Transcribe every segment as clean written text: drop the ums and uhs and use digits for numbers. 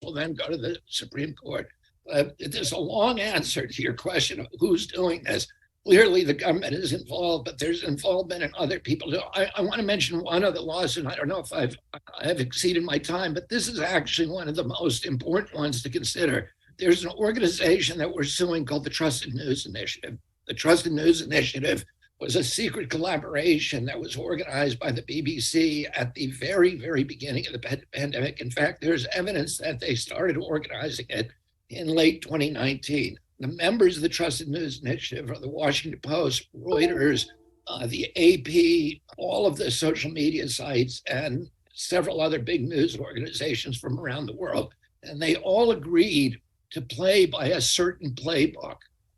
will then go to the Supreme Court. There's a long answer to your question of who's doing this. Clearly, the government is involved, but there's involvement in other people. I want to mention one other lawsuit. I don't know if I've exceeded my time, but this is actually one of the most important ones to consider. There's an organization that we're suing called the Trusted News Initiative. The Trusted News Initiative was a secret collaboration that was organized by the BBC at the very, very beginning of the pandemic. In fact, there's evidence that they started organizing it in late 2019. The members of the Trusted News Initiative are the Washington Post, Reuters, the AP, all of the social media sites, and several other big news organizations from around the world. And they all agreed to play by a certain playbook,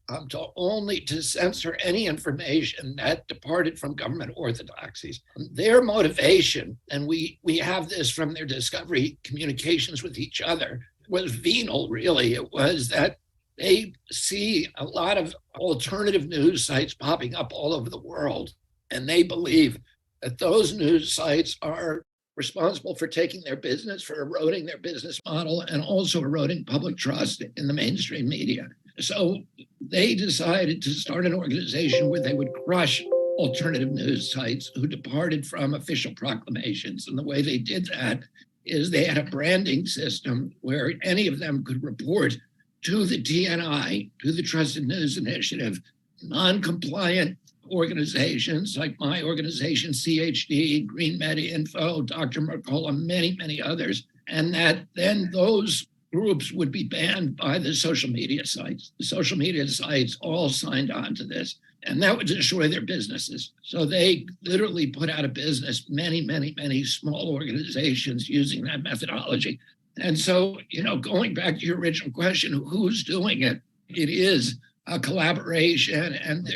to censor any information that departed from government orthodoxies. Their motivation, and we have this from their discovery communications with each other, was venal, really. It was that they see a lot of alternative news sites popping up all over the world, and they believe that those news sites are responsible for taking their business, for eroding their business model, and also eroding public trust in the mainstream media. So they decided to start an organization where they would crush alternative news sites who departed from official proclamations. And the way they did that is they had a branding system where any of them could report to the TNI, to the Trusted News Initiative, non-compliant organizations like my organization, CHD, Green Media Info, Dr. Mercola, many, many others, and that then those groups would be banned by the social media sites. The social media sites all signed on to this, and that would destroy their businesses. So they literally put out of business many, many, many small organizations using that methodology. And so, going back to your original question, who's doing it? It is a collaboration, and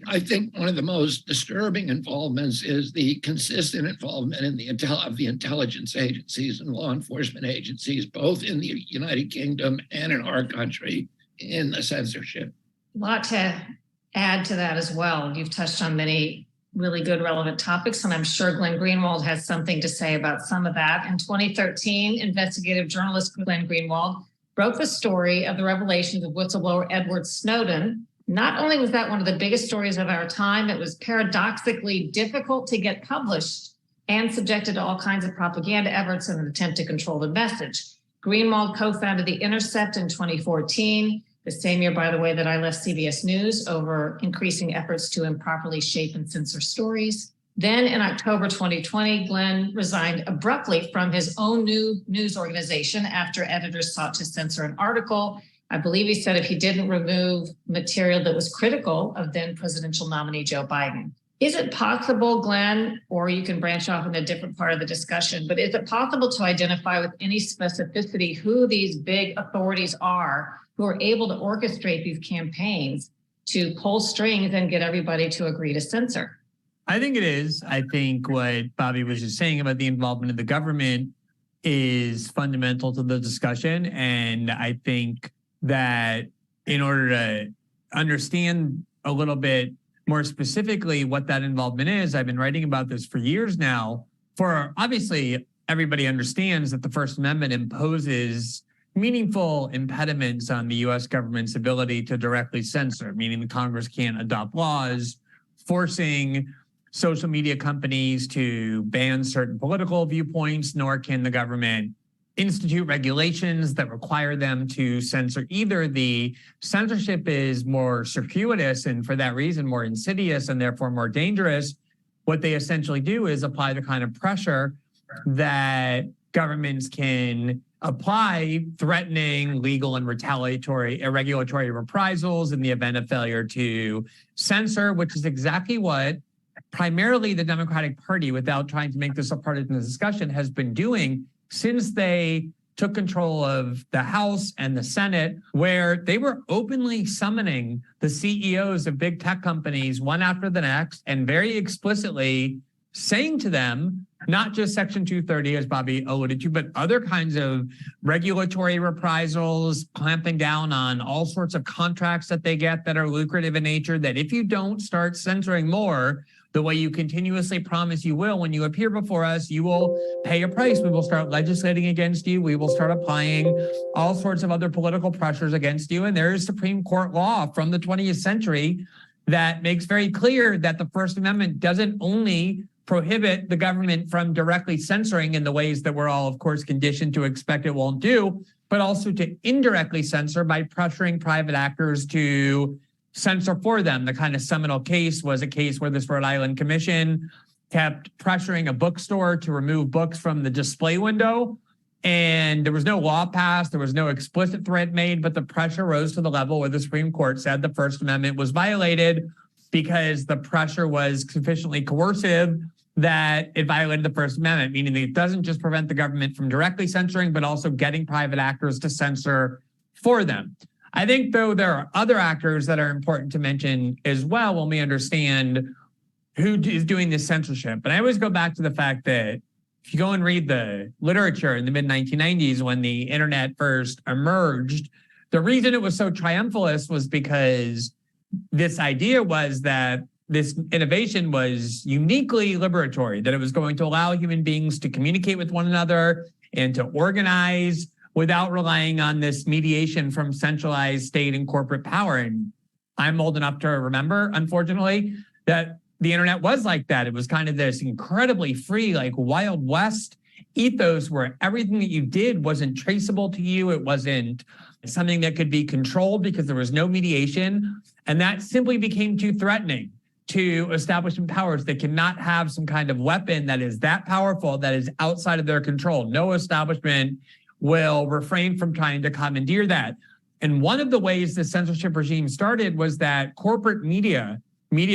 I think one of the most disturbing involvements is the consistent involvement in the intelligence agencies and law enforcement agencies, both in the United Kingdom and in our country, in the censorship. A lot to add to that as well. You've touched on many really good relevant topics, and I'm sure Glenn Greenwald has something to say about some of that. In 2013, investigative journalist Glenn Greenwald broke the story of the revelations of whistleblower Edward Snowden. Not only was that one of the biggest stories of our time, it was paradoxically difficult to get published and subjected to all kinds of propaganda efforts in an attempt to control the message. Greenwald co-founded The Intercept in 2014, the same year, by the way, that I left CBS News over increasing efforts to improperly shape and censor stories. Then in October 2020, Glenn resigned abruptly from his own new news organization after editors sought to censor an article. I believe he said if he didn't remove material that was critical of then presidential nominee Joe Biden. Is it possible, Glenn, or you can branch off in a different part of the discussion, but is it possible to identify with any specificity who these big authorities are who are able to orchestrate these campaigns to pull strings and get everybody to agree to censor? I think it is. I think what Bobby was just saying about the involvement of the government is fundamental to the discussion. And I think that in order to understand a little bit more specifically what that involvement is, I've been writing about this for years now. Obviously, everybody understands that the First Amendment imposes meaningful impediments on the U.S. government's ability to directly censor, meaning the Congress can't adopt laws forcing social media companies to ban certain political viewpoints, nor can the government institute regulations that require them to censor either. The censorship is more circuitous and for that reason more insidious and therefore more dangerous. What they essentially do is apply the kind of pressure that governments can apply, threatening legal and regulatory reprisals in the event of failure to censor, which is exactly what primarily the Democratic Party, without trying to make this a part of the discussion, has been doing since they took control of the House and the Senate, where they were openly summoning the CEOs of big tech companies one after the next and very explicitly saying to them, not just Section 230, as Bobby alluded to, but other kinds of regulatory reprisals, clamping down on all sorts of contracts that they get that are lucrative in nature, that if you don't start censoring more, the way you continuously promise you will. When you appear before us, you will pay a price. We will start legislating against you. We will start applying all sorts of other political pressures against you. And there is Supreme Court law from the 20th century that makes very clear that the First Amendment doesn't only prohibit the government from directly censoring in the ways that we're all, of course, conditioned to expect it won't do, but also to indirectly censor by pressuring private actors to censor for them. The kind of seminal case was a case where this Rhode Island Commission kept pressuring a bookstore to remove books from the display window. And there was no law passed, there was no explicit threat made, but the pressure rose to the level where the Supreme Court said the First Amendment was violated because the pressure was sufficiently coercive that it violated the First Amendment, meaning that it doesn't just prevent the government from directly censoring, but also getting private actors to censor for them. I think, though, there are other actors that are important to mention as well when we understand who is doing this censorship. And I always go back to the fact that if you go and read the literature in the mid-1990s when the internet first emerged, the reason it was so triumphalist was because this idea was that this innovation was uniquely liberatory, that it was going to allow human beings to communicate with one another and to organize without relying on this mediation from centralized state and corporate power. And I'm old enough to remember, unfortunately, that the internet was like that. It was kind of this incredibly free, like Wild West ethos where everything that you did wasn't traceable to you. It wasn't something that could be controlled because there was no mediation. And that simply became too threatening to establishment powers that cannot have some kind of weapon that is that powerful, that is outside of their control. No establishment will refrain from trying to commandeer that. And one of the ways the censorship regime started was that corporate media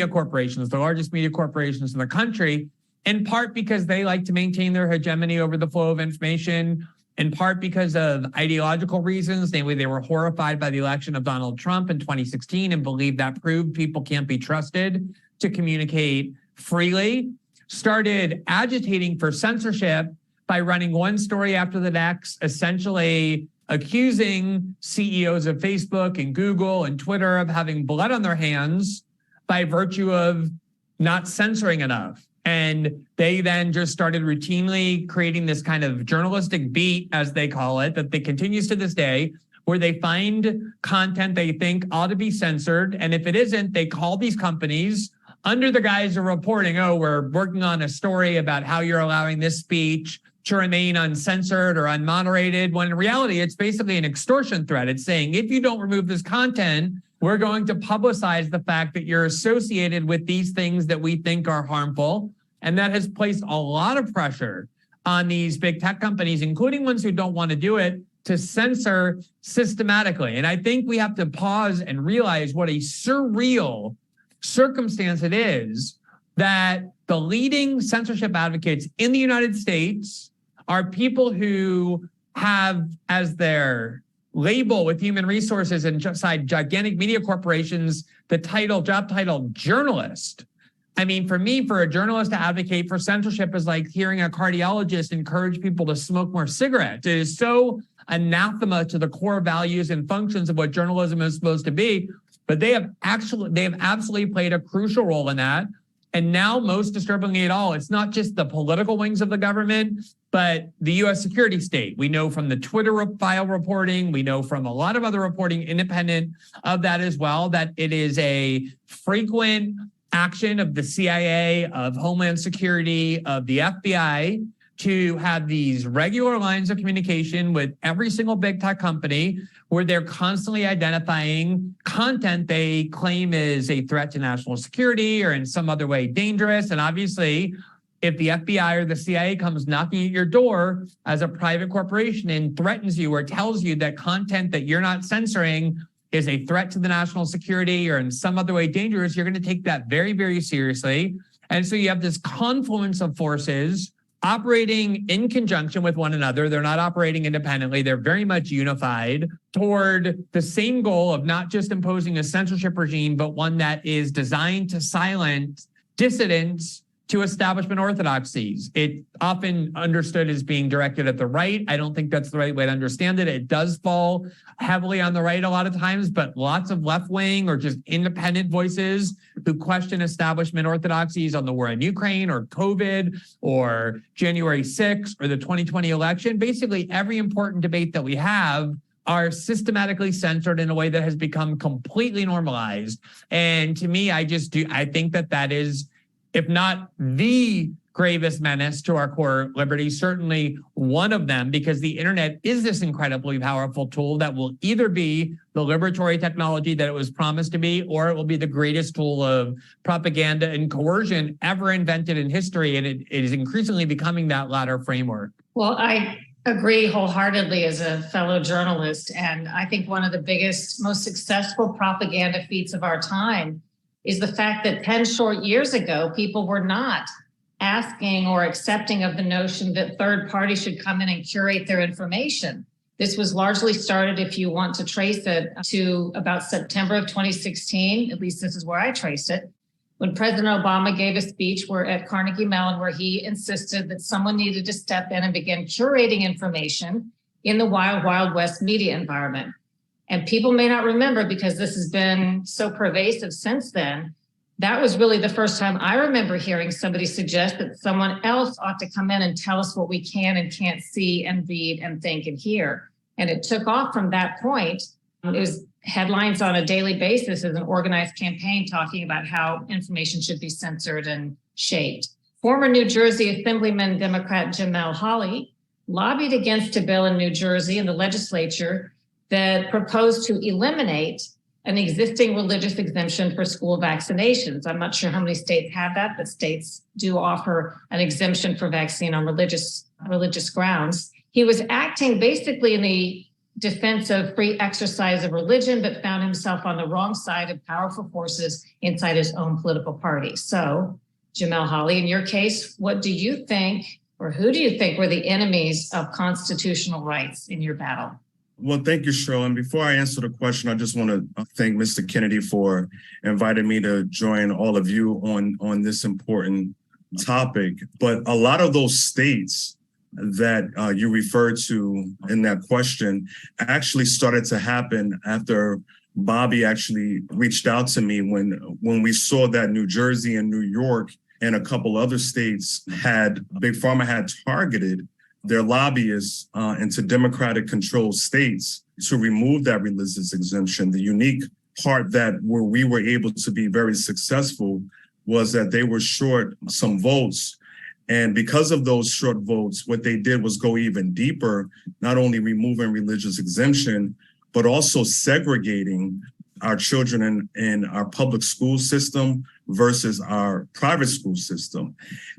corporations, the largest media corporations in the country, in part because they like to maintain their hegemony over the flow of information, in part because of ideological reasons. Namely, they were horrified by the election of Donald Trump in 2016 and believed that proved people can't be trusted to communicate freely, started agitating for censorship by running one story after the next, essentially accusing CEOs of Facebook and Google and Twitter of having blood on their hands by virtue of not censoring enough. And they then just started routinely creating this kind of journalistic beat, as they call it, that continues to this day, where they find content they think ought to be censored. And if it isn't, they call these companies under the guise of reporting, oh, we're working on a story about how you're allowing this speech to remain uncensored or unmoderated, when in reality, it's basically an extortion threat. It's saying, if you don't remove this content, we're going to publicize the fact that you're associated with these things that we think are harmful. And that has placed a lot of pressure on these big tech companies, including ones who don't want to do it, to censor systematically. And I think we have to pause and realize what a surreal circumstance it is that the leading censorship advocates in the United States are people who have as their label with human resources inside gigantic media corporations the job title journalist. I mean, for me, for a journalist to advocate for censorship is like hearing a cardiologist encourage people to smoke more cigarettes. It is so anathema to the core values and functions of what journalism is supposed to be. But they have absolutely played a crucial role in that. And now, most disturbingly at all, it's not just the political wings of the government, but the U.S. security state. We know from the Twitter file reporting, we know from a lot of other reporting independent of that as well, that it is a frequent action of the CIA, of Homeland Security, of the FBI to have these regular lines of communication with every single big tech company where they're constantly identifying content they claim is a threat to national security or in some other way dangerous. And obviously, if the FBI or the CIA comes knocking at your door as a private corporation and threatens you or tells you that content that you're not censoring is a threat to the national security or in some other way dangerous, you're going to take that very, very seriously. And so you have this confluence of forces operating in conjunction with one another. They're not operating independently. They're very much unified toward the same goal of not just imposing a censorship regime, but one that is designed to silence dissidents to establishment orthodoxies. It often understood as being directed at the right. I don't think that's the right way to understand it. It does fall heavily on the right a lot of times, but lots of left-wing or just independent voices who question establishment orthodoxies on the war in Ukraine or COVID or January 6th or the 2020 election. Basically, every important debate that we have are systematically censored in a way that has become completely normalized. And to me, I think that is, if not the gravest menace to our core liberties, certainly one of them, because the internet is this incredibly powerful tool that will either be the liberatory technology that it was promised to be, or it will be the greatest tool of propaganda and coercion ever invented in history. And it is increasingly becoming that latter framework. Well, I agree wholeheartedly as a fellow journalist. And I think one of the biggest, most successful propaganda feats of our time is the fact that 10 short years ago, people were not asking or accepting of the notion that third parties should come in and curate their information. This was largely started, if you want to trace it, to about September of 2016, at least this is where I trace it, when President Obama gave a speech at Carnegie Mellon where he insisted that someone needed to step in and begin curating information in the wild, wild west media environment. And people may not remember, because this has been so pervasive since then, that was really the first time I remember hearing somebody suggest that someone else ought to come in and tell us what we can and can't see and read and think and hear. And it took off from that point. It was headlines on a daily basis as an organized campaign talking about how information should be censored and shaped. Former New Jersey Assemblyman Democrat Jamel Hawley lobbied against a bill in New Jersey in the legislature that proposed to eliminate an existing religious exemption for school vaccinations. I'm not sure how many states have that, but states do offer an exemption for vaccine on religious grounds. He was acting basically in the defense of free exercise of religion, but found himself on the wrong side of powerful forces inside his own political party. So, Jamel Hawley, in your case, what do you think, or who do you think were the enemies of constitutional rights in your battle? Well, thank you, Cheryl. And before I answer the question, I just want to thank Mr. Kennedy for inviting me to join all of you on this important topic. But a lot of those states that you referred to in that question actually started to happen after Bobby actually reached out to me when we saw that New Jersey and New York and a couple other states Big Pharma had targeted their lobbyists into Democratic-controlled states to remove that religious exemption. The unique part where we were able to be very successful was that they were short some votes. And because of those short votes, what they did was go even deeper, not only removing religious exemption, but also segregating our children in our public school system versus our private school system.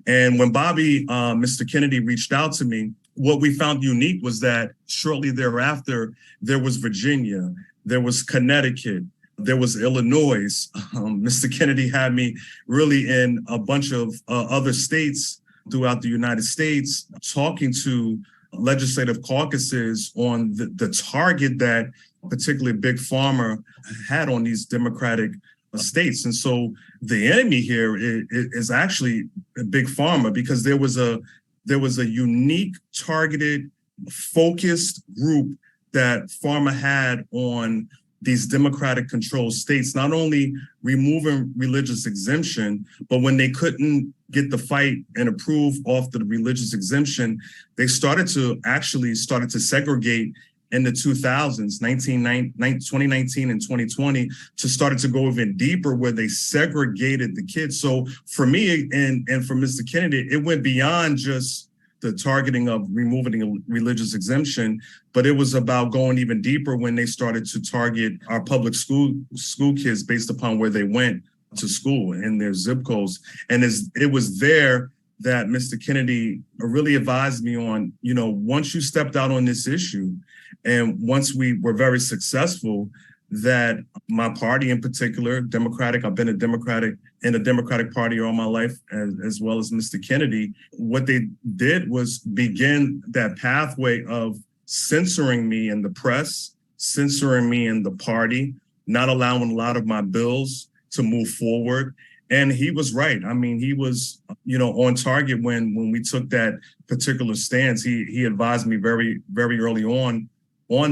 And when Mr. Kennedy reached out to me, what we found unique was that shortly thereafter, there was Virginia, there was Connecticut, there was Illinois. Mr. Kennedy had me really in a bunch of other states throughout the United States, talking to legislative caucuses on the target that particularly Big Pharma had on these Democratic states. And so the enemy here is actually Big Pharma, because there was a unique, targeted, focused group that Pharma had on these Democratic-controlled states, not only removing religious exemption, but when they couldn't get the fight and approve off the religious exemption, they started to segregate in the 2000s, 2019 and 2020, started to go even deeper where they segregated the kids. So for me and for Mr. Kennedy, it went beyond just the targeting of removing a religious exemption, but it was about going even deeper when they started to target our public school kids based upon where they went to school and their zip codes. And it was there that Mr. Kennedy really advised me on, once you stepped out on this issue, and once we were very successful, that my party in particular, Democratic, I've been in the Democratic Party all my life, as well as Mr. Kennedy, what they did was begin that pathway of censoring me in the press, censoring me in the party, not allowing a lot of my bills to move forward. And he was right. I mean, he was, on target when we took that particular stance. He advised me very, very early on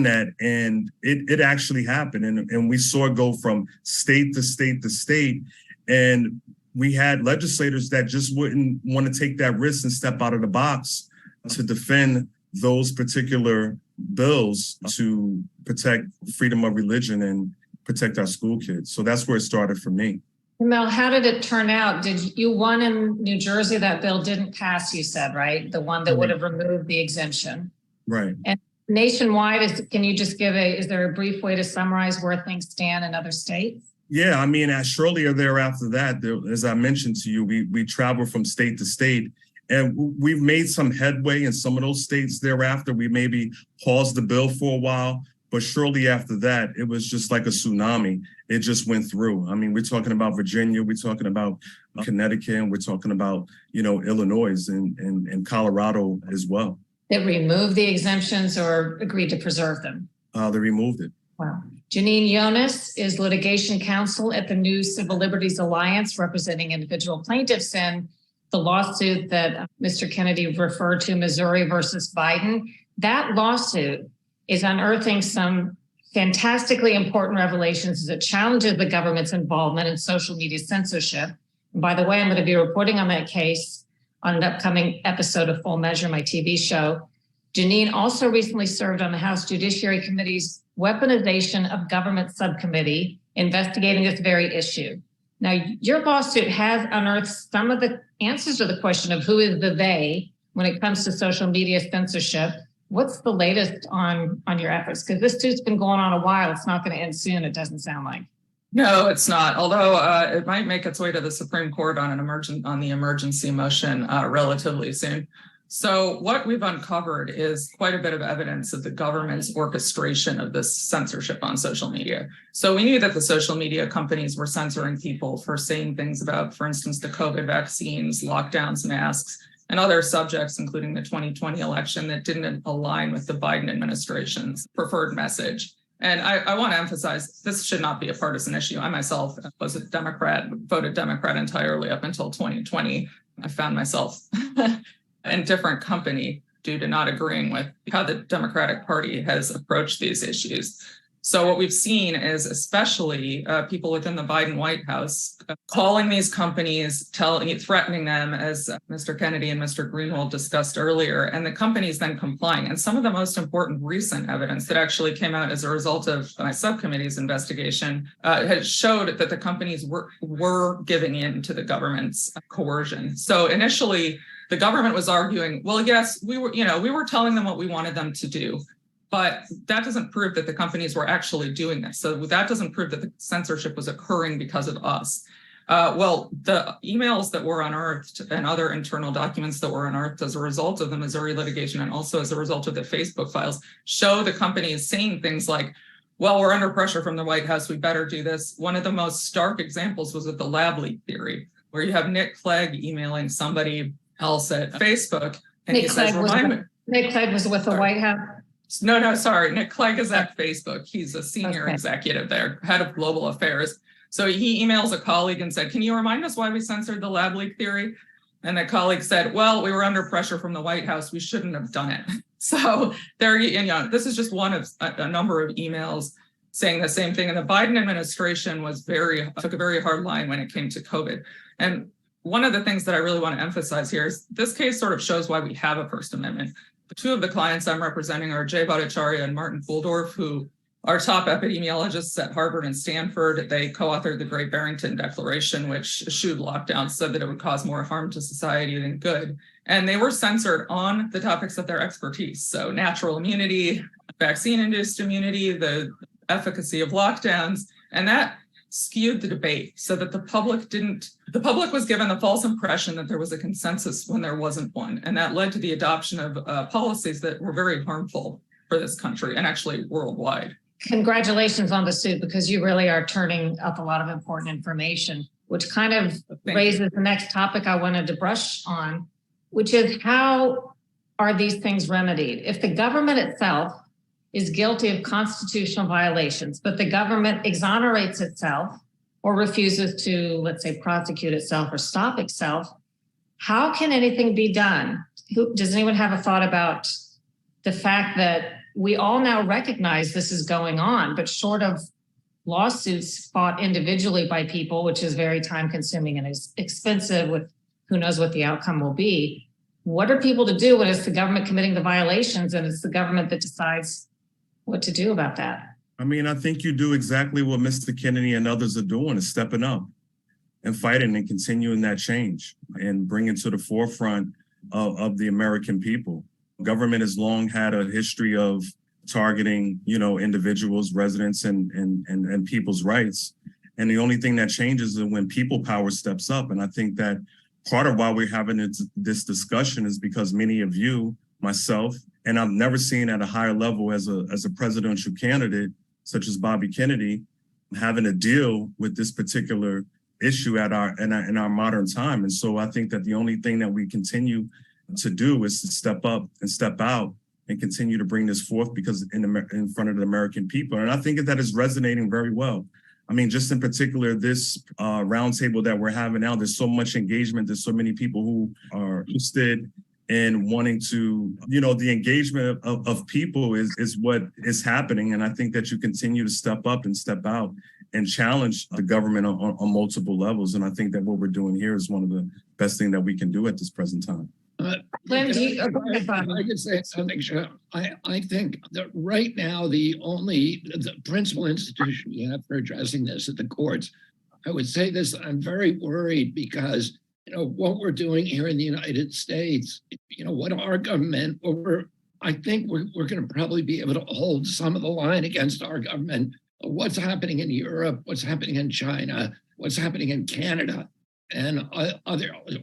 that, and it actually happened. And we saw it go from state to state to state. And we had legislators that just wouldn't want to take that risk and step out of the box to defend those particular bills to protect freedom of religion and protect our school kids. So that's where it started for me. Mel, how did it turn out? Did you won in New Jersey? That bill didn't pass, you said, right? The one that would have removed the exemption. Right. And nationwide, can you just is there a brief way to summarize where things stand in other states? Yeah, I mean, shortly thereafter that, as I mentioned to you, we travel from state to state, and we've made some headway in some of those states thereafter. We maybe paused the bill for a while, but shortly after that, it was just like a tsunami. It just went through. I mean, we're talking about Virginia, we're talking about Connecticut, and we're talking about, Illinois and Colorado as well. That removed the exemptions or agreed to preserve them? They removed it. Wow. Janine Younez is litigation counsel at the New Civil Liberties Alliance, representing individual plaintiffs in the lawsuit that Mr. Kennedy referred to, Missouri versus Biden. That lawsuit is unearthing some fantastically important revelations as it challenges the government's involvement in social media censorship. And by the way, I'm going to be reporting on that case on an upcoming episode of Full Measure, my TV show. Janine also recently served on the House Judiciary Committee's Weaponization of Government Subcommittee investigating this very issue. Now, your lawsuit has unearthed some of the answers to the question of who is the they when it comes to social media censorship. What's the latest on your efforts? Because this suit's been going on a while. It's not going to end soon, it doesn't sound like. No, it's not. Although it might make its way to the Supreme Court on the emergency motion relatively soon. So what we've uncovered is quite a bit of evidence of the government's orchestration of this censorship on social media. So we knew that the social media companies were censoring people for saying things about, for instance, the COVID vaccines, lockdowns, masks, and other subjects, including the 2020 election that didn't align with the Biden administration's preferred message. And I want to emphasize, this should not be a partisan issue. I myself was a Democrat, voted Democrat entirely up until 2020. I found myself in different company due to not agreeing with how the Democratic Party has approached these issues. So what we've seen is especially people within the Biden White House calling these companies, threatening them, as Mr. Kennedy and Mr. Greenwald discussed earlier, and the companies then complying. And some of the most important recent evidence that actually came out as a result of my subcommittee's investigation has showed that the companies were giving in to the government's coercion. So initially, the government was arguing, well, yes, we were telling them what we wanted them to do. But that doesn't prove that the companies were actually doing this. So that doesn't prove that the censorship was occurring because of us. Well, the emails that were unearthed and other internal documents that were unearthed as a result of the Missouri litigation and also as a result of the Facebook files show the companies saying things like, well, we're under pressure from the White House, we better do this. One of the most stark examples was with the lab leak theory, where you have Nick Clegg emailing somebody else at Facebook. And Nick Clegg was with the White House? No, sorry. Nick Clegg is at Facebook. He's a senior executive there, head of global affairs. So he emails a colleague and said, can you remind us why we censored the lab leak theory? And the colleague said, well, we were under pressure from the White House. We shouldn't have done it. So this is just one of a number of emails saying the same thing. And the Biden administration took a very hard line when it came to COVID. And one of the things that I really want to emphasize here is this case sort of shows why we have a First Amendment. The two of the clients I'm representing are Jay Bhattacharya and Martin Kulldorff, who are top epidemiologists at Harvard and Stanford. They co-authored the Great Barrington Declaration, which eschewed lockdowns, said that it would cause more harm to society than good. And they were censored on the topics of their expertise. So natural immunity, vaccine-induced immunity, the efficacy of lockdowns, and that skewed the debate so that the public was given the false impression that there was a consensus when there wasn't one. And that led to the adoption of policies that were very harmful for this country and actually worldwide. Congratulations on the suit, because you really are turning up a lot of important information, which kind of raises the next topic I wanted to brush on, which is how are these things remedied? If the government itself is guilty of constitutional violations, but the government exonerates itself or refuses to, let's say, prosecute itself or stop itself, how can anything be done? Does anyone have a thought about the fact that we all now recognize this is going on, but short of lawsuits fought individually by people, which is very time consuming and expensive with who knows what the outcome will be. What are people to do when it's the government committing the violations and it's the government that decides what to do about that? I mean, I think you do exactly what Mr. Kennedy and others are doing, is stepping up and fighting and continuing that change and bringing to the forefront of the American people. Government has long had a history of targeting, individuals, residents, and people's rights. And the only thing that changes is when people power steps up. And I think that part of why we're having this discussion is because many of you, myself, and I've never seen at a higher level as a presidential candidate, such as Bobby Kennedy, having to deal with this particular issue in our modern time. And so I think that the only thing that we continue to do is to step up and step out and continue to bring this forth because in front of the American people. And I think that is resonating very well. I mean, just in particular, this roundtable that we're having now, there's so much engagement. There's so many people who are interested in wanting to, the engagement of people is what is happening. And I think that you continue to step up and step out and challenge the government on multiple levels. And I think that what we're doing here is one of the best things that we can do at this present time. Glenn, I could say something, sure. I think that right now, the principal institution you have for addressing this at the courts, I would say this, I'm very worried because, what we're doing here in the United States, what our government, I think we're going to probably be able to hold some of the line against our government. What's happening in Europe, what's happening in China, what's happening in Canada and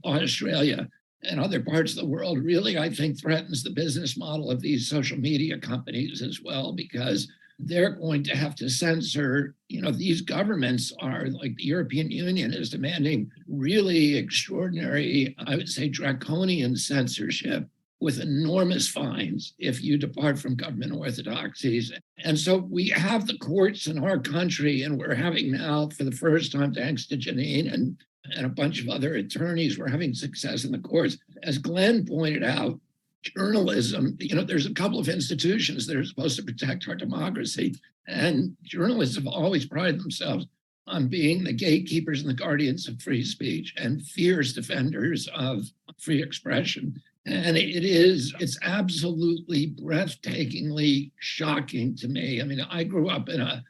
Australia and other parts of the world really, I think, threatens the business model of these social media companies as well, because they're going to have to censor, these governments are like the European Union is demanding really extraordinary, I would say draconian censorship with enormous fines if you depart from government orthodoxies. And so we have the courts in our country, and we're having now for the first time, thanks to Janine and a bunch of other attorneys, we're having success in the courts. As Glenn pointed out, journalism, there's a couple of institutions that are supposed to protect our democracy, and journalists have always prided themselves on being the gatekeepers and the guardians of free speech and fierce defenders of free expression. And it's absolutely breathtakingly shocking to me. I mean, I grew up in a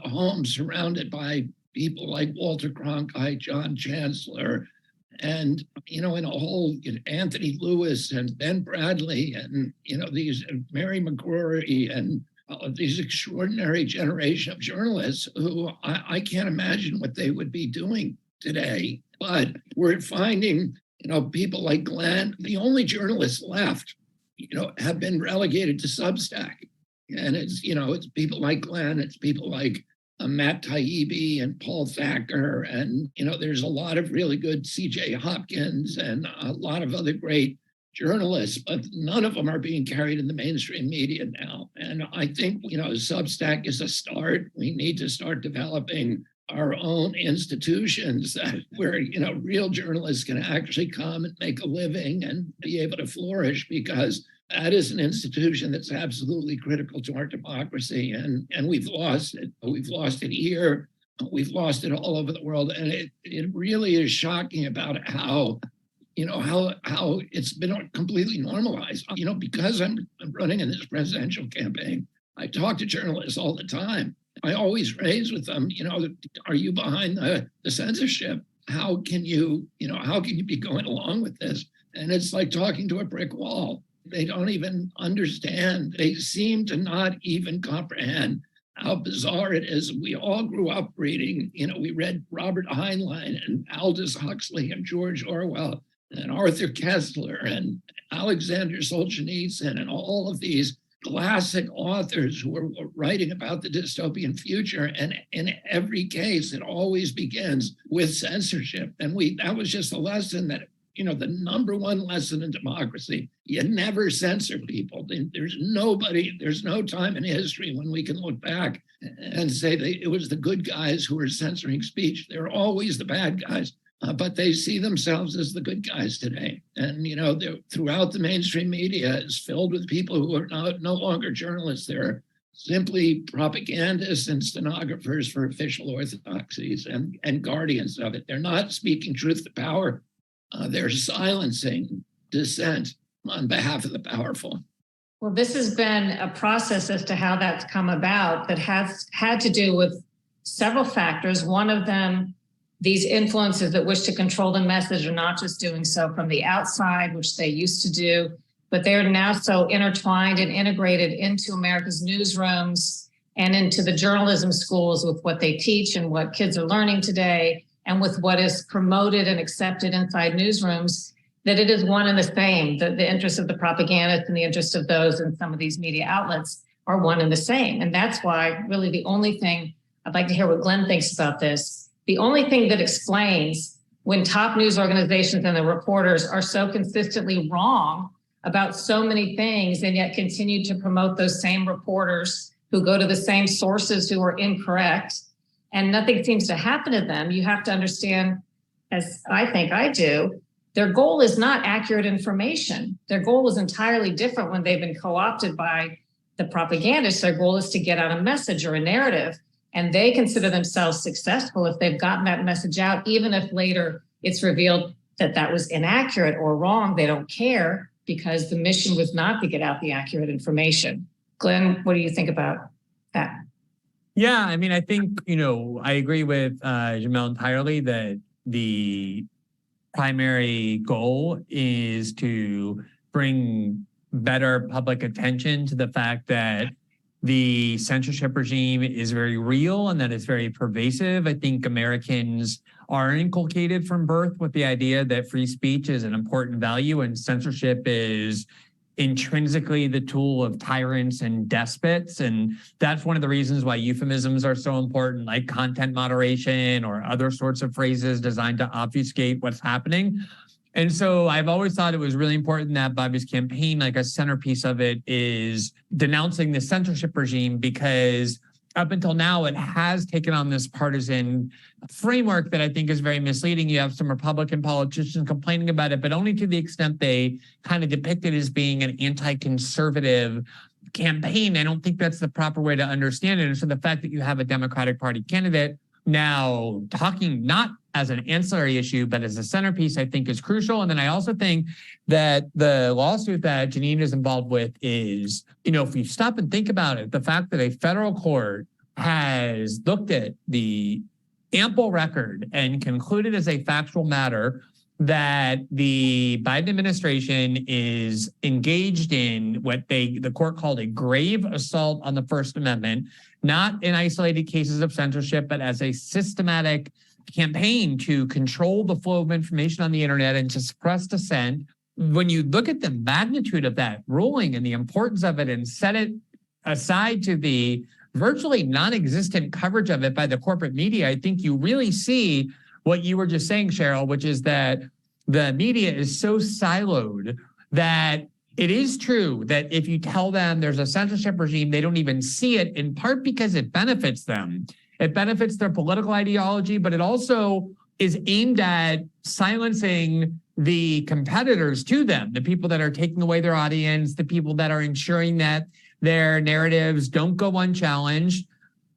home surrounded by people like Walter Cronkite, John Chancellor, and, in a whole, Anthony Lewis and Ben Bradley and, these Mary McCrory and these extraordinary generation of journalists who I can't imagine what they would be doing today. But we're finding, people like Glenn, the only journalists left, have been relegated to Substack. And it's people like Glenn, it's people like Matt Taibbi and Paul Thacker. And, there's a lot of really good CJ Hopkins and a lot of other great journalists, but none of them are being carried in the mainstream media now. And I think, Substack is a start. We need to start developing our own institutions where, real journalists can actually come and make a living and be able to flourish, because that is an institution that's absolutely critical to our democracy. And we've lost it. We've lost it here. We've lost it all over the world. And it really is shocking about how it's been completely normalized. Because I'm running in this presidential campaign, I talk to journalists all the time. I always raise with them, are you behind the censorship? How can you be going along with this? And it's like talking to a brick wall. They don't even understand. They seem to not even comprehend how bizarre it is. We all grew up reading, we read Robert Heinlein and Aldous Huxley and George Orwell and Arthur Koestler and Alexander Solzhenitsyn and all of these classic authors who are writing about the dystopian future. And in every case, it always begins with censorship. And that was just a lesson that, the number one lesson in democracy, you never censor people. There's no time in history when we can look back and say it was the good guys who were censoring speech. They're always the bad guys. But they see themselves as the good guys today. And, throughout the mainstream media is filled with people who are no longer journalists. They're simply propagandists and stenographers for official orthodoxies and guardians of it. They're not speaking truth to power. They're silencing dissent on behalf of the powerful. Well, this has been a process as to how that's come about that has had to do with several factors. One of them, these influences that wish to control the message are not just doing so from the outside, which they used to do, but they're now so intertwined and integrated into America's newsrooms and into the journalism schools with what they teach and what kids are learning today, and with what is promoted and accepted inside newsrooms, that it is one and the same. The interests of the propagandists and the interests of those in some of these media outlets are one and the same. And that's why really the only thing, I'd like to hear what Glenn thinks about this, the only thing that explains when top news organizations and the reporters are so consistently wrong about so many things and yet continue to promote those same reporters who go to the same sources who are incorrect, and nothing seems to happen to them. You have to understand, as I think I do, their goal is not accurate information. Their goal is entirely different when they've been co-opted by the propagandists. Their goal is to get out a message or a narrative, and they consider themselves successful if they've gotten that message out, even if later it's revealed that that was inaccurate or wrong. They don't care, because the mission was not to get out the accurate information. Glenn, what do you think about that? Yeah, I mean, I think, I agree with Jamel entirely that the primary goal is to bring better public attention to the fact that the censorship regime is very real and that it's very pervasive. I think Americans are inculcated from birth with the idea that free speech is an important value and censorship is intrinsically the tool of tyrants and despots. And that's one of the reasons why euphemisms are so important, like content moderation or other sorts of phrases designed to obfuscate what's happening. And so I've always thought it was really important that Bobby's campaign, like a centerpiece of it, is denouncing the censorship regime, because up until now, it has taken on this partisan framework that I think is very misleading. You have some Republican politicians complaining about it, but only to the extent they kind of depict it as being an anti-conservative campaign. I don't think that's the proper way to understand it. And so the fact that you have a Democratic Party candidate now talking not as an ancillary issue, but as a centerpiece, I think is crucial. And then I also think that the lawsuit that Janine is involved with is, if you stop and think about it, the fact that a federal court has looked at the ample record and concluded as a factual matter that the Biden administration is engaged in what the court called a grave assault on the First Amendment, not in isolated cases of censorship, but as a systematic campaign to control the flow of information on the internet and to suppress dissent. When you look at the magnitude of that ruling and the importance of it and set it aside to the virtually non-existent coverage of it by the corporate media, I think you really see what you were just saying, Cheryl, which is that the media is so siloed that it is true that if you tell them there's a censorship regime, they don't even see it, in part because it benefits them. It benefits their political ideology, but it also is aimed at silencing the competitors to them, the people that are taking away their audience, the people that are ensuring that their narratives don't go unchallenged.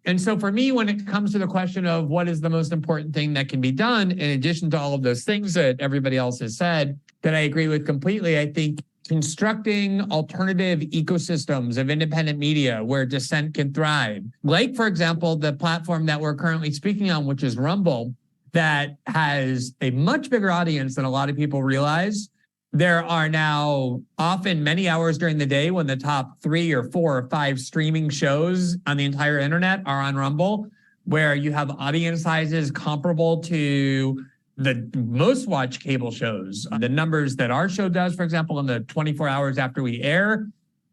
And so for me, when it comes to the question of what is the most important thing that can be done, in addition to all of those things that everybody else has said, that I agree with completely, I think constructing alternative ecosystems of independent media where dissent can thrive. Like, for example, the platform that we're currently speaking on, which is Rumble, that has a much bigger audience than a lot of people realize. There are now often many hours during the day when the top 3 or 4 or 5 streaming shows on the entire internet are on Rumble, where you have audience sizes comparable to the most watched cable shows. The numbers that our show does, for example, in the 24 hours after we air,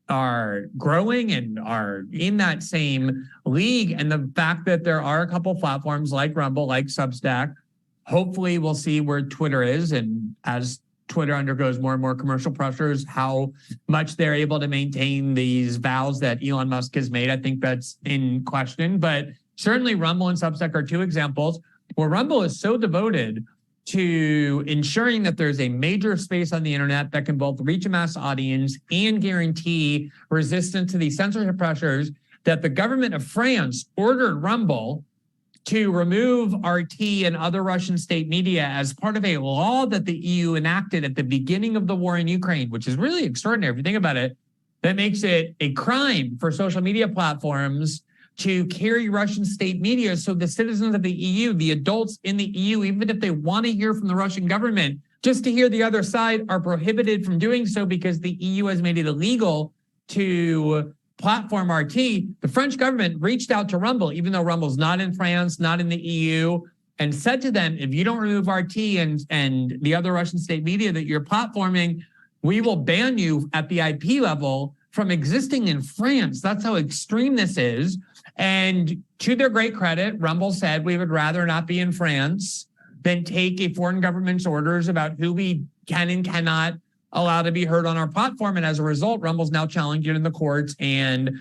are growing and are in that same league. And the fact that there are a couple platforms like Rumble, like Substack, hopefully we'll see where Twitter is. And as Twitter undergoes more and more commercial pressures, how much they're able to maintain these vows that Elon Musk has made, I think that's in question. But certainly Rumble and Substack are 2 examples where Rumble is so devoted to ensuring that there's a major space on the internet that can both reach a mass audience and guarantee resistance to these censorship pressures, that the government of France ordered Rumble to remove RT and other Russian state media as part of a law that the EU enacted at the beginning of the war in Ukraine, which is really extraordinary if you think about it. That makes it a crime for social media platforms to carry Russian state media. So the citizens of the EU, the adults in the EU, even if they want to hear from the Russian government, just to hear the other side, are prohibited from doing so because the EU has made it illegal to platform RT. The French government reached out to Rumble, even though Rumble's not in France, not in the EU, and said to them, if you don't remove RT and the other Russian state media that you're platforming, we will ban you at the IP level from existing in France. That's how extreme this is. And to their great credit, Rumble said we would rather not be in France than take a foreign government's orders about who we can and cannot allow to be heard on our platform. And as a result, Rumble's now challenged it in the courts and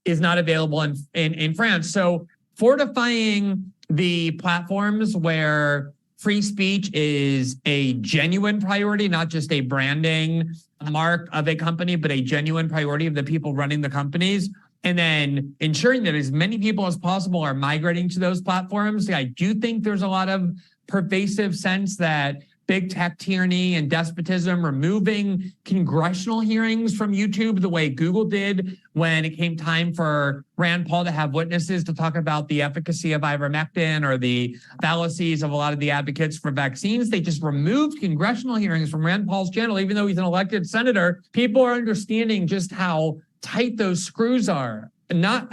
is not available in France. So fortifying the platforms where free speech is a genuine priority, not just a branding mark of a company, but a genuine priority of the people running the companies. And then ensuring that as many people as possible are migrating to those platforms. I do think there's a lot of pervasive sense that big tech tyranny and despotism, removing congressional hearings from YouTube the way Google did when it came time for Rand Paul to have witnesses to talk about the efficacy of ivermectin or the fallacies of a lot of the advocates for vaccines. They just removed congressional hearings from Rand Paul's channel, even though he's an elected senator. People are understanding just how tight those screws are. Not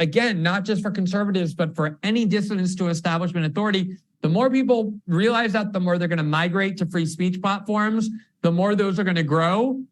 just for conservatives, but for any dissidents to establishment authority. The more people realize that, the more they're going to migrate to free speech platforms, the more those are going to grow.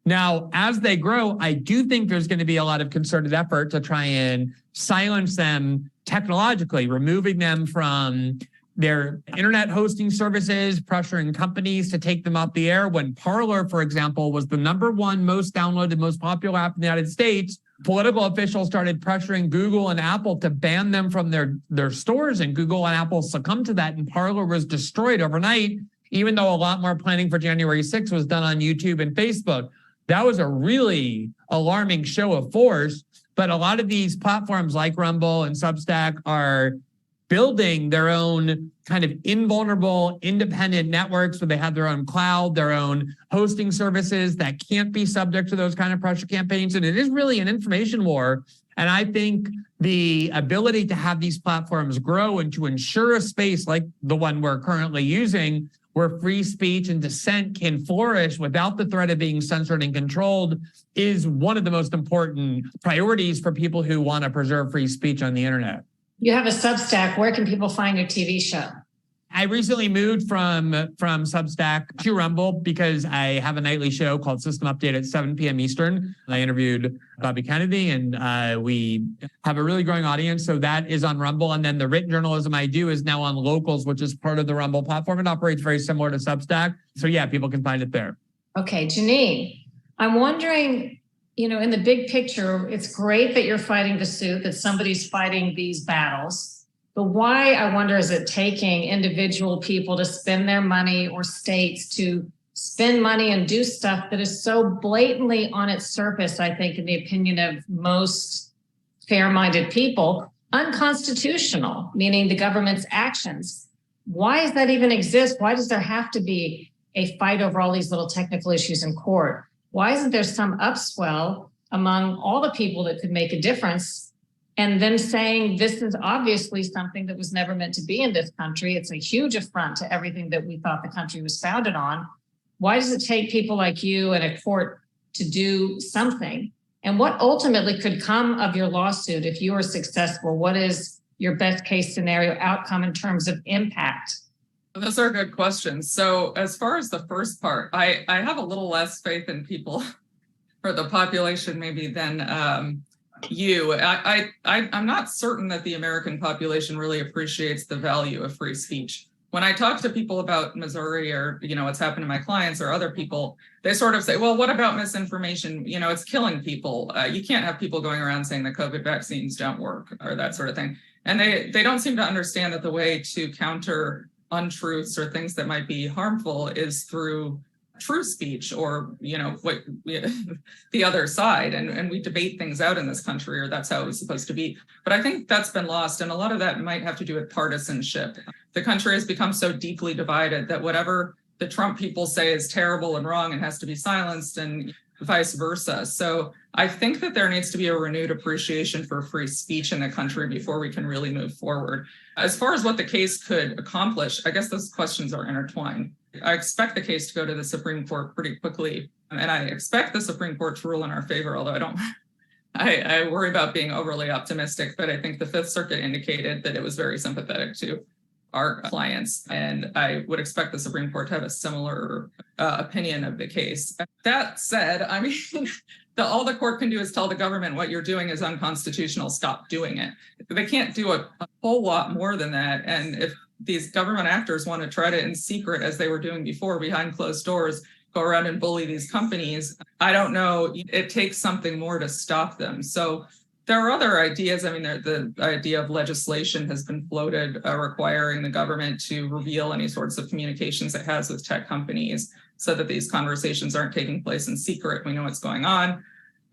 Now, as they grow, I do think there's going to be a lot of concerted effort to try and silence them technologically, removing them from their internet hosting services, pressuring companies to take them off the air. When Parler, for example, was the #1 most downloaded, most popular app in the United States, political officials started pressuring Google and Apple to ban them from their stores, and Google and Apple succumbed to that, and Parler was destroyed overnight, even though a lot more planning for January 6th was done on YouTube and Facebook. That was a really alarming show of force, but a lot of these platforms like Rumble and Substack are building their own kind of invulnerable, independent networks where they have their own cloud, their own hosting services that can't be subject to those kind of pressure campaigns. And it is really an information war. And I think the ability to have these platforms grow and to ensure a space like the one we're currently using, where free speech and dissent can flourish without the threat of being censored and controlled, is one of the most important priorities for people who want to preserve free speech on the internet. You have a Substack. Where can people find your TV show? I recently moved from Substack to Rumble because I have a nightly show called System Update at 7 p.m. Eastern. I interviewed Bobby Kennedy, and we have a really growing audience. So that is on Rumble. And then the written journalism I do is now on Locals, which is part of the Rumble platform. It operates very similar to Substack. So yeah, people can find it there. Okay, Janine, I'm wondering, in the big picture, it's great that you're fighting the suit, that somebody's fighting these battles. But why, I wonder, is it taking individual people to spend their money, or states to spend money and do stuff that is so blatantly on its surface, I think, in the opinion of most fair-minded people, unconstitutional, meaning the government's actions? Why does that even exist? Why does there have to be a fight over all these little technical issues in court? Why isn't there some upswell among all the people that could make a difference, and them saying this is obviously something that was never meant to be in this country? It's a huge affront to everything that we thought the country was founded on. Why does it take people like you and a court to do something? And what ultimately could come of your lawsuit if you are successful? What is your best case scenario outcome in terms of impact? Those are good questions. So as far as the first part, I have a little less faith in people or the population maybe than you. I'm not certain that the American population really appreciates the value of free speech. When I talk to people about Missouri or, what's happened to my clients or other people, they sort of say, well, what about misinformation? It's killing people. You can't have people going around saying the COVID vaccines don't work or that sort of thing. And they don't seem to understand that the way to counter untruths or things that might be harmful is through true speech or, what the other side. And we debate things out in this country, or that's how it was supposed to be. But I think that's been lost. And a lot of that might have to do with partisanship. The country has become so deeply divided that whatever the Trump people say is terrible and wrong and has to be silenced, and vice versa. So I think that there needs to be a renewed appreciation for free speech in the country before we can really move forward. As far as what the case could accomplish, I guess those questions are intertwined. I expect the case to go to the Supreme Court pretty quickly, and I expect the Supreme Court to rule in our favor, although I worry about being overly optimistic, but I think the Fifth Circuit indicated that it was very sympathetic to our clients, and I would expect the Supreme Court to have a similar opinion of the case. That said, I mean, all the court can do is tell the government what you're doing is unconstitutional, stop doing it. They can't do a whole lot more than that. And if these government actors want to try to, in secret, as they were doing before, behind closed doors, go around and bully these companies, I don't know, it takes something more to stop them. So there are other ideas. I mean, the idea of legislation has been floated requiring the government to reveal any sorts of communications it has with tech companies so that these conversations aren't taking place in secret. We know what's going on.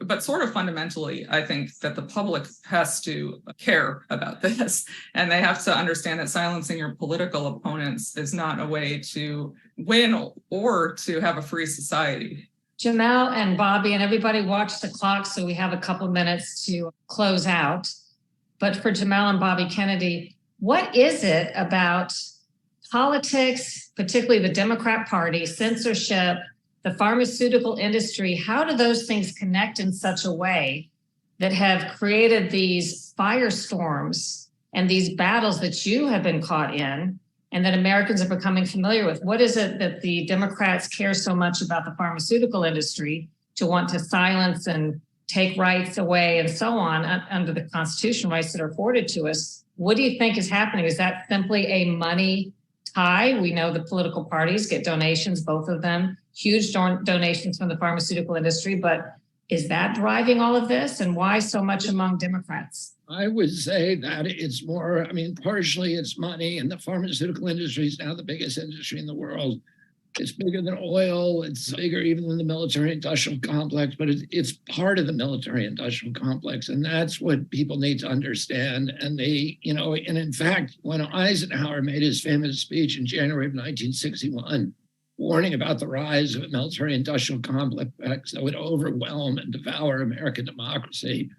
But sort of fundamentally, I think that the public has to care about this, and they have to understand that silencing your political opponents is not a way to win or to have a free society. Jamal and Bobby and everybody watch the clock, so we have a couple minutes to close out. But for Jamal and Bobby Kennedy, what is it about politics, particularly the Democrat Party, censorship, the pharmaceutical industry? How do those things connect in such a way that have created these firestorms and these battles that you have been caught in and that Americans are becoming familiar with? What is it that the Democrats care so much about the pharmaceutical industry to want to silence and take rights away and so on under the constitutional rights that are afforded to us? What do you think is happening? Is that simply a money tie? We know the political parties get donations, both of them, huge donations from the pharmaceutical industry, but is that driving all of this? And why so much among Democrats? I would say that it's more, partially it's money, and the pharmaceutical industry is now the biggest industry in the world. It's bigger than oil. It's bigger even than the military-industrial complex, but it's part of the military-industrial complex. And that's what people need to understand. And and in fact, when Eisenhower made his famous speech in January of 1961, warning about the rise of a military-industrial complex that would overwhelm and devour American democracy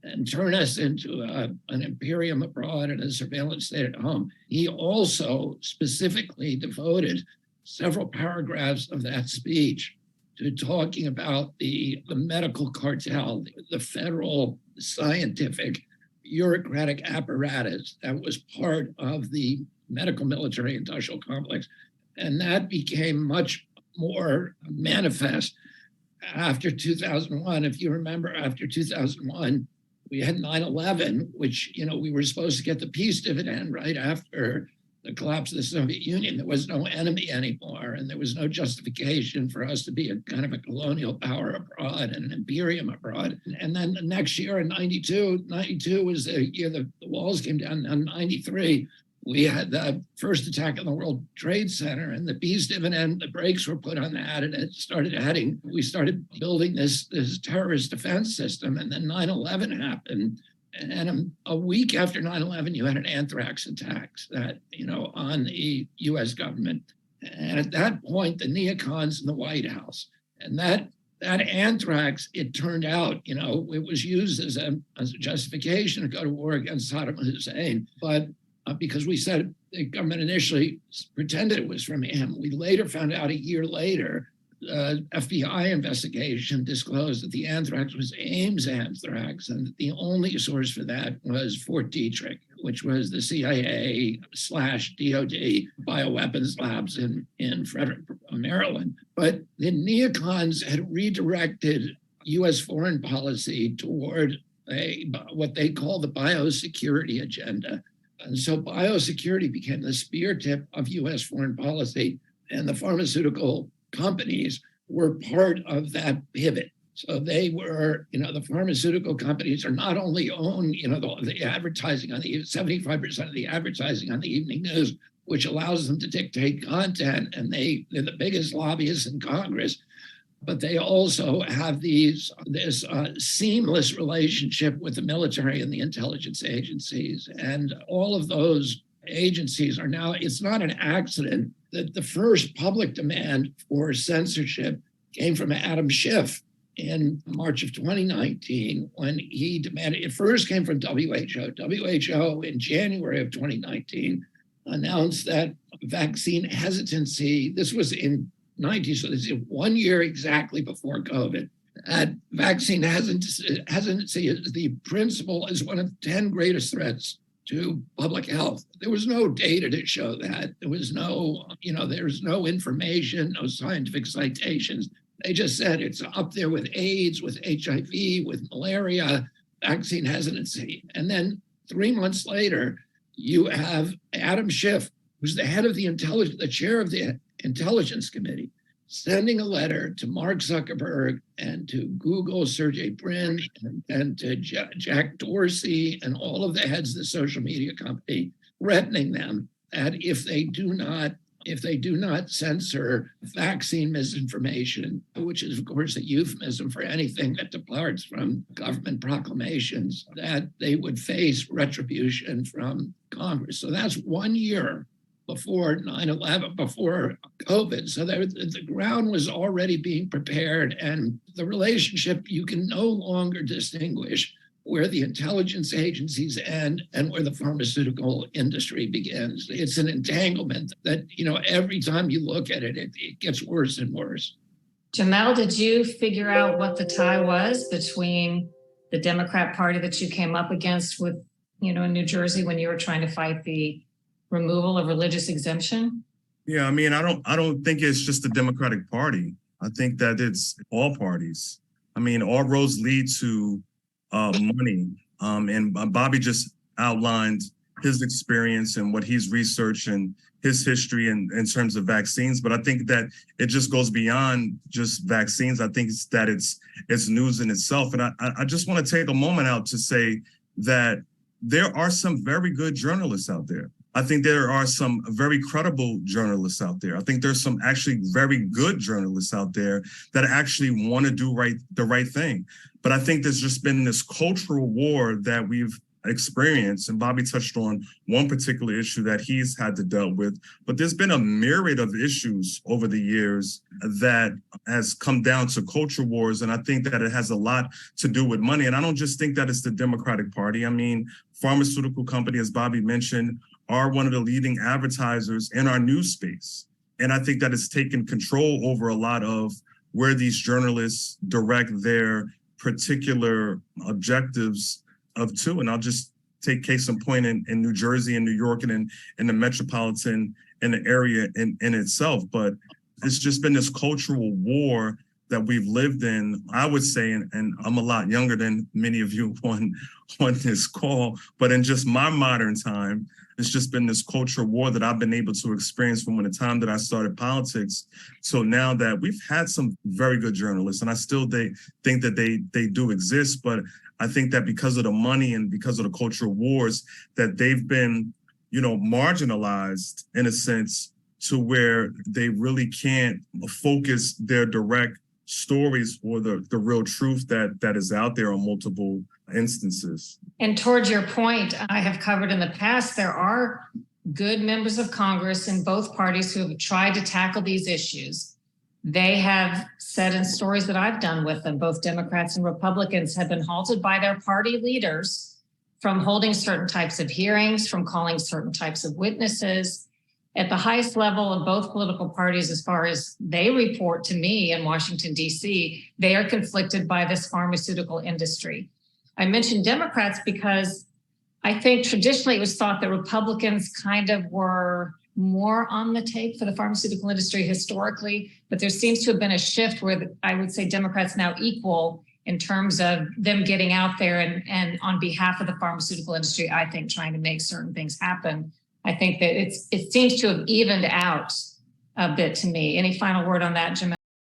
and turn us into an imperium abroad and a surveillance state at home, he also specifically devoted several paragraphs of that speech to talking about the medical cartel, the federal scientific bureaucratic apparatus that was part of the medical military industrial complex. And that became much more manifest after 2001. If you remember, after 2001, we had 9/11, which, we were supposed to get the peace dividend right after the collapse of the Soviet Union. There was no enemy anymore, and there was no justification for us to be a kind of a colonial power abroad and an imperium abroad. And then the next year in 92 was the year the walls came down. In 93, we had the first attack on the World Trade Center, and the peace dividend, the brakes were put on that, and we started building this terrorist defense system, and then 9/11 happened. And a week after 9/11, you had an anthrax attack on the U.S. government. And at that point, the neocons in the White House, and that anthrax, it turned out, it was used as a justification to go to war against Saddam Hussein. But because we said the government initially pretended it was from him, we later found out a year later, FBI investigation disclosed that the anthrax was Ames anthrax, and that the only source for that was Fort Detrick, which was the CIA/DOD bioweapons labs in Frederick, Maryland. But the neocons had redirected U.S. foreign policy toward what they call the biosecurity agenda. And so biosecurity became the spear tip of U.S. foreign policy, and the pharmaceutical companies were part of that pivot. So they were, the pharmaceutical companies are not only own, the advertising on the 75% of the advertising on the evening news which allows them to dictate content. And they're the biggest lobbyists in Congress. But they also have this seamless relationship with the military and the intelligence agencies. And all of those agencies are now, it's not an accident that the first public demand for censorship came from Adam Schiff in March of 2019, when he demanded, it first came from WHO. WHO in January of 2019 announced that vaccine hesitancy, this was in 90, so this is 1 year exactly before COVID. Vaccine hesitancy is the principal, is one of the 10 greatest threats to public health. There was no data to show that. There was no, there's no information, no scientific citations. They just said it's up there with AIDS, with HIV, with malaria, vaccine hesitancy. And then 3 months later, you have Adam Schiff, who's the head of the chair of the Intelligence Committee, sending a letter to Mark Zuckerberg and to Google, Sergey Brin, and to Jack Dorsey and all of the heads of the social media company, threatening them that if they do not censor vaccine misinformation, which is of course a euphemism for anything that departs from government proclamations, that they would face retribution from Congress. So that's 1 year before 9/11, before COVID. So the ground was already being prepared, and the relationship, you can no longer distinguish where the intelligence agencies end and where the pharmaceutical industry begins. It's an entanglement that, every time you look at it, it gets worse and worse. Jamel, did you figure out what the tie was between the Democrat Party that you came up against with, in New Jersey when you were trying to fight the removal of religious exemption? Yeah, I mean, I don't think it's just the Democratic Party. I think that it's all parties. I mean, all roads lead to money. And Bobby just outlined his experience and what he's researched and his history in terms of vaccines. But I think that it just goes beyond just vaccines. I think it's news in itself. And I just want to take a moment out to say that there are some very good journalists out there. I think there are some very credible journalists out there. I think there's some actually very good journalists out there that actually want to do the right thing. But I think there's just been this cultural war that we've experienced, and Bobby touched on one particular issue that he's had to deal with. But there's been a myriad of issues over the years that has come down to culture wars, and I think that it has a lot to do with money. And I don't just think that it's the Democratic Party. I mean, pharmaceutical company, as Bobby mentioned, are one of the leading advertisers in our news space. And I think that it's taken control over a lot of where these journalists direct their particular objectives to. And I'll just take case in point in New Jersey and New York and in the metropolitan in the area in itself. But it's just been this cultural war that we've lived in, I would say, and I'm a lot younger than many of you on this call, but in just my modern time, it's just been this cultural war that I've been able to experience from the time that I started politics. So now that we've had some very good journalists, and I still think that they do exist, but I think that because of the money and because of the cultural wars, that they've been, marginalized in a sense to where they really can't focus their direct stories or the real truth that is out there on multiple instances. And towards your point, I have covered in the past, there are good members of Congress in both parties who have tried to tackle these issues. They have said in stories that I've done with them, both Democrats and Republicans have been halted by their party leaders from holding certain types of hearings, from calling certain types of witnesses. At the highest level of both political parties, as far as they report to me in Washington, D.C., they are conflicted by this pharmaceutical industry. I mentioned Democrats because I think traditionally it was thought that Republicans kind of were more on the take for the pharmaceutical industry historically, but there seems to have been a shift where I would say Democrats now equal in terms of them getting out there and on behalf of the pharmaceutical industry, I think trying to make certain things happen. I think that it seems to have evened out a bit to me. Any final word on that, Jamel?